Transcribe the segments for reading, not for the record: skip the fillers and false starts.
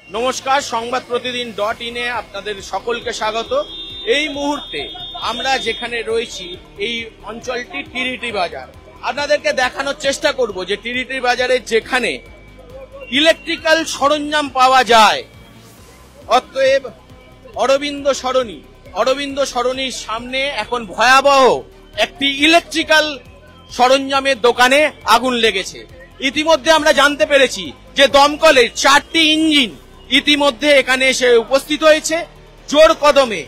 নমস্কার, সংবাদ প্রতিদিন .in-এ আপনাদের সকলকে স্বাগত। এই মুহূর্তে আমরা যেখানে রয়েছি এই অঞ্চলটি টিরিটি বাজার। আপনাদেরকে দেখানোর চেষ্টা করব যে টিরিটি বাজারে যেখানে ইলেকট্রিক্যাল সরঞ্জাম পাওয়া যায়, অতএব অরবিন্দ সরণির সামনে এখন ভয়াবহ একটি ইলেকট্রিক্যাল সরঞ্জামের দোকানে আগুন লেগেছে। ইতিমধ্যে আমরা জানতে পেরেছি যে দমকলের 4টি ইঞ্জিন ইতিমধ্যে এখানে এসে উপস্থিত হয়েছে। জোর কদমে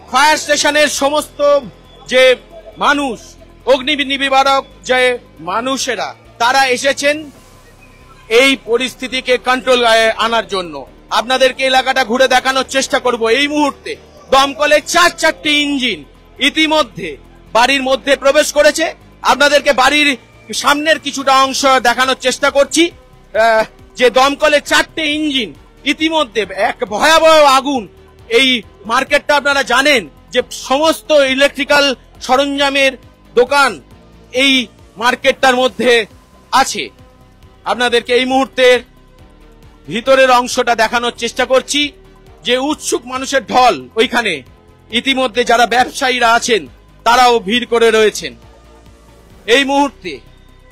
ফায়ার স্টেশনের সমস্ত যে মানুষ, অগ্নি নিবারক যে মানুষেরা, তারা এসেছেন এই পরিস্থিতিকে কন্ট্রোল আনার জন্য। আপনাদেরকে এলাকাটা ঘুরে দেখানোর চেষ্টা করব। এই মুহূর্তে দমকলের 4টি ইঞ্জিন ইতিমধ্যে বাড়ির মধ্যে প্রবেশ করেছে। আপনাদেরকে বাড়ির সামনের কিছুটা অংশ দেখানোর চেষ্টা করছি যে দমকলের 4টে ইঞ্জিন ইতিমধ্যে এক ভয়াবহ আগুন। এই মার্কেটটা আপনারা জানেন যে সমস্ত ইলেকট্রিক্যাল সরঞ্জামের দোকান এই মার্কেটটার মধ্যে আছে। আপনাদেরকে এই মুহূর্তে ভিতরের অংশটা দেখানোর চেষ্টা করছি যে উৎসুক মানুষের ঢল ওইখানে। ইতিমধ্যে যারা ব্যবসায়ীরা আছেন তারাও ভিড় করে রয়েছেন। এই মুহূর্তে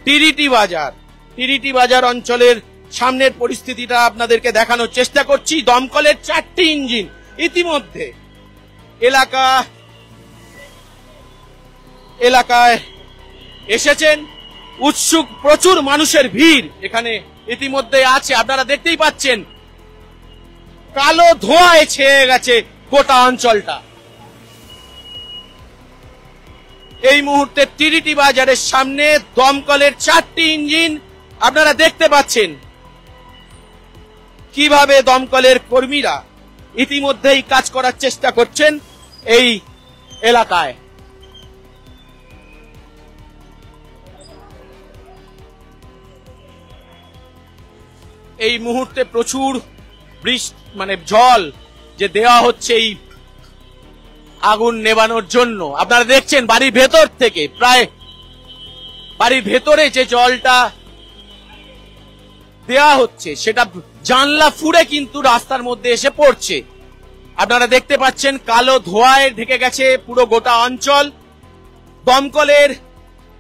টিরিটি বাজার অঞ্চলের সামনের পরিস্থিতিটা আপনাদেরকে দেখানোর চেষ্টা করছি। দমকলের 4টি ইঞ্জিন ইতিমধ্যে এলাকায় এসেছেন। উৎসুক প্রচুর মানুষের ভিড় এখানে ইতিমধ্যে আছে। আপনারা দেখতেই পাচ্ছেন কালো ধোঁয়ায় ছেয়ে গেছে গোটা অঞ্চলটা। এই মুহূর্তে টিরিটি বাজারের সামনে দমকলের 4টি ইঞ্জিন আপনারা দেখতে পাচ্ছেন কিভাবে দমকলের কর্মীরা ইতিমধ্যেই কাজ করার চেষ্টা করছেন এই এলাকায়। এই মুহূর্তে প্রচুর জল যে দেওয়া হচ্ছে এই আগুন নেভানোর জন্য। আপনারা দেখছেন বাড়ির ভেতর থেকে, প্রায় বাড়ির ভেতরে যে জলটা দেওয়া হচ্ছে সেটা জানলা ফুঁড়ে কিন্তু রাস্তার মধ্যে এসে পড়ছে। আপনারা দেখতে পাচ্ছেন কালো ধোঁয়ায় ঢেকে গেছে পুরো গোটা অঞ্চল। দমকলের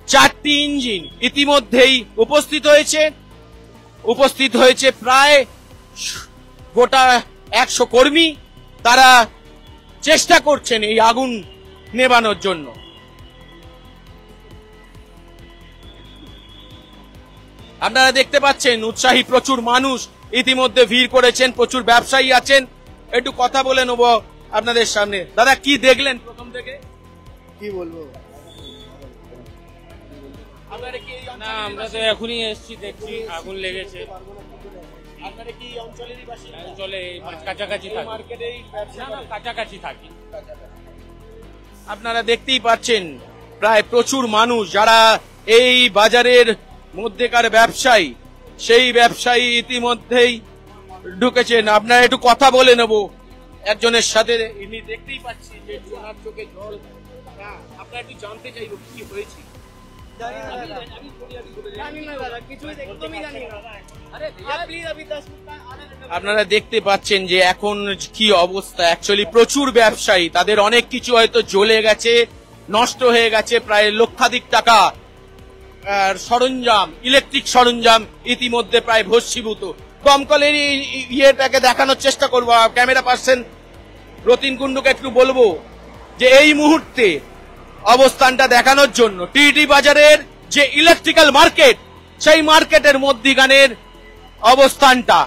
4টি ইঞ্জিন ইতিমধ্যেই উপস্থিত হয়েছে প্রায় গোটা 100 কর্মী। তারা চেষ্টা করছেন এই আগুন নেভানোর জন্য। আপনারা দেখতে পাচ্ছেন উৎসাহী প্রচুর মানুষ ইতিমধ্যে ভিড় করেছেন, প্রচুর ব্যবসায়ী আছেন। একটু কথা বলে নেব আপনাদের সামনে। দাদা, কি দেখলেন প্রথম থেকে? কি বলবো, আমরা তো এখনই এসেছি, দেখছি আগুন লেগেছে। আপনারা কি অঞ্চলেরই বাসিন্দা? অঞ্চলে কাছাকাছি কাছাকাছি থাকি। আপনারা দেখতেই পাচ্ছেন প্রায় প্রচুর মানুষ যারা এই বাজারের মধ্যেকার ব্যবসায়ী, সেই ব্যবসায়ী ইতিমধ্যেই ঢুকেছেন। আপনারা একটু কথা বলে নেব একজনের সাথে। ইনি দেখতেই পাচ্ছি যে ওনার চোখে জল। আপনারা একটু জানতে চাইব কি হয়েছে। আপনারা দেখতে পাচ্ছেন যে এখন কি অবস্থা। অ্যাকচুয়ালি প্রচুর ব্যবসায়ী, তাদের অনেক কিছু হয়তো জ্বলে গেছে, নষ্ট হয়ে গেছে। প্রায় লক্ষাধিক টাকা সরঞ্জাম, ইলেকট্রিক সরঞ্জাম ইতিমধ্যে প্রায় ভস্মীভূত। দমকলের ইয়েটাকে দেখানোর চেষ্টা করবো। ক্যামেরা পার্সন রতিন কুন্ডুকে একটু বলবো যে এই মুহূর্তে অবস্থানটা দেখানোর জন্য টিরিটি বাজারের যে ইলেকট্রিক্যাল মার্কেট, সেই মার্কেটের মধ্যিখানের অবস্থানটা।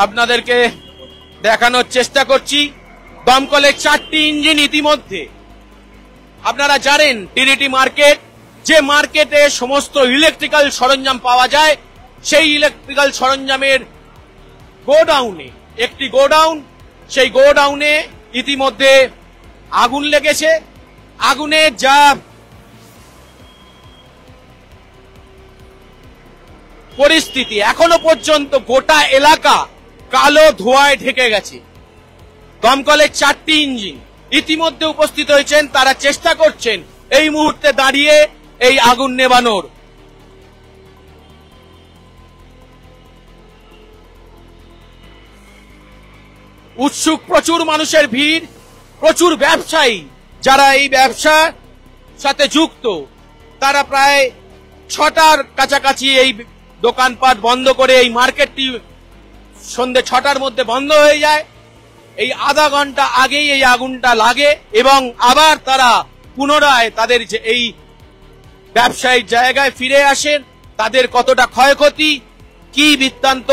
আপনাদেরকে দেখানোর চেষ্টা করছি দমকলের 4টি ইঞ্জিন ইতিমধ্যে। আপনারা জানেন টিরিটি মার্কেট, যে মার্কেটে সমস্ত ইলেকট্রিক্যাল সরঞ্জাম পাওয়া যায়, সেই ইলেকট্রিক্যাল সরঞ্জামের গোডাউনে একটি গোডাউন, সেই গোডাউনে ইতিমধ্যে আগুন লেগেছে। আগুনে যা পরিস্থিতি, এখনো পর্যন্ত গোটা এলাকা কালো ধোঁয়ায় ঢেকে গেছে। দমকলের 4টি ইঞ্জিন ইতিমধ্যে উপস্থিত হয়েছেন, তারা চেষ্টা করছেন এই মুহূর্তে দাঁড়িয়ে এই আগুন নেভানোর। উৎসুক প্রচুর মানুষের ভিড়, প্রচুর ব্যবসায়ী যারা এই ব্যবসার সাথে যুক্ত, তারা প্রায় 6টার কাছাকাছি এই দোকানপাট বন্ধ করে এই মার্কেটটি সন্ধ্যে 6টার মধ্যে বন্ধ হয়ে যায়। এই আধা ঘন্টা আগেই এই আগুনটা লাগে এবং আবার তারা পুনরায় তাদের যে এই ব্যবসায়িক জায়গায় ফিরে আসেন। তাদের কতটা ক্ষয়ক্ষতি, কি বৃত্তান্ত,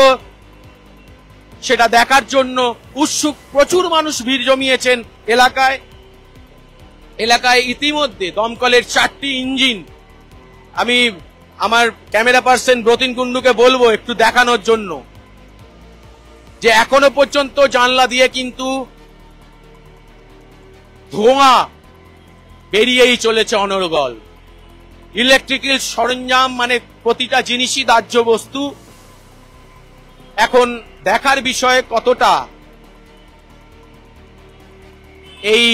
সেটা দেখার জন্য উৎসুক প্রচুর মানুষ ভিড় জমিয়েছেন এলাকায়। ইতিমধ্যে দমকলের 4টি ইঞ্জিন, আমি আমার ক্যামেরা পার্সন ব্রতিন কুন্ডুকে বলবো একটু দেখানোর জন্য যে এখনো পর্যন্ত জানলা দিয়ে কিন্তু ধোঁয়া বেরিয়েই চলেছে অনর্গল। ইলেকট্রিক্যাল সরঞ্জাম মানে প্রতিটা জিনিসই দাহ্য বস্তু। এখন দেখার বিষয় কতটা এই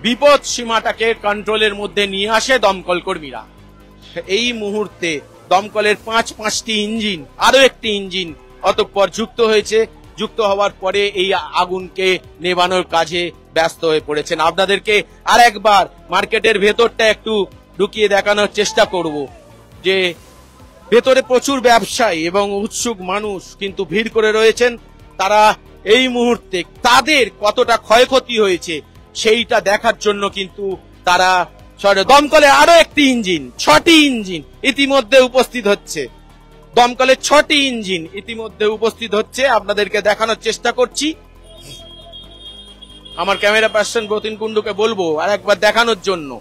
বিপদ সীমাটাকে কন্ট্রোলের মধ্যে নিয়ে আসে দমকল কর্মীরা। এই মুহূর্তে দমকলের 5টি ইঞ্জিন, আরো একটি ইঞ্জিন অতঃপর যুক্ত হওয়ার পরে এই আগুনকে নেভানোর কাজে ব্যস্ত হয়ে পড়েছেন। আপনাদেরকে আর একবার মার্কেটের ভেতরটা একটু ঢুকিয়ে দেখানোর চেষ্টা করব যে ভেতরে প্রচুর ব্যবসায়ী এবং উৎসুক মানুষ কিন্তু ভিড় করে রয়েছেন। তারা এই মুহূর্তে তাদের কতটা ক্ষয়ক্ষতি হয়েছে সেইটা দেখার জন্য কিন্তু তারা দমকলে আরো একটি ইঞ্জিন, 6টি ইঞ্জিন ইতিমধ্যে উপস্থিত হচ্ছে। দমকলের 6টি ইঞ্জিন ইতিমধ্যে উপস্থিত হচ্ছে, আপনাদেরকে দেখানোর চেষ্টা করছি। আমার ক্যামেরা পার্সন ব্রতিন কুন্ডুকে বলবো আর একবার দেখানোর জন্য।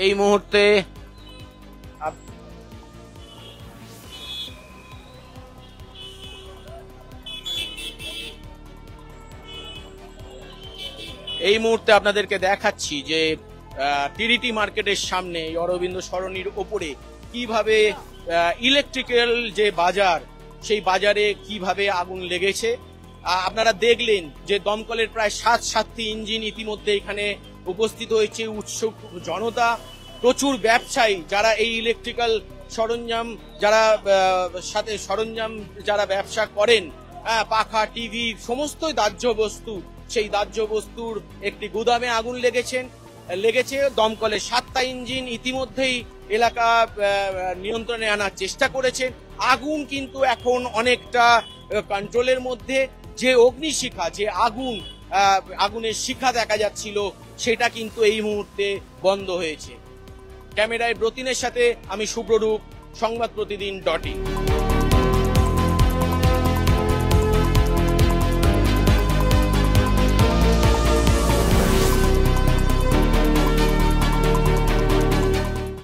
এই মুহূর্তে আপনাদেরকে দেখাচ্ছি যে টিরিটি মার্কেটের সামনে অরবিন্দ সরণির ওপরে কিভাবে ইলেকট্রিক্যাল যে বাজার, সেই বাজারে কিভাবে আগুন লেগেছে। আপনারা দেখলেন যে দমকলের প্রায় 7টি ইঞ্জিন ইতিমধ্যে এখানে উপস্থিত হয়েছে। উৎসুক জনতা, প্রচুর ব্যবসায়ী যারা এই ইলেকট্রিক্যাল সরঞ্জাম যারা ব্যবসা করেন, পাখা, টিভি, সমস্ত দাহ্য বস্তু, সেই দাহ্য বস্তুর একটি গুদামে আগুন লেগেছে। দমকলের 7টা ইঞ্জিন ইতিমধ্যেই এলাকা নিয়ন্ত্রণে আনার চেষ্টা করেছেন। আগুন কিন্তু এখন অনেকটা কন্ট্রোলের মধ্যে। যে অগ্নিশিখা, যে আগুনের শিখা দেখা যাচ্ছিল, সেটা কিন্তু এই মুহূর্তে বন্ধ হয়েছে। ক্যামেরায় ব্রতিনের সাথে আমি শুভ্ররূপ, সংবাদ প্রতিদিন .in।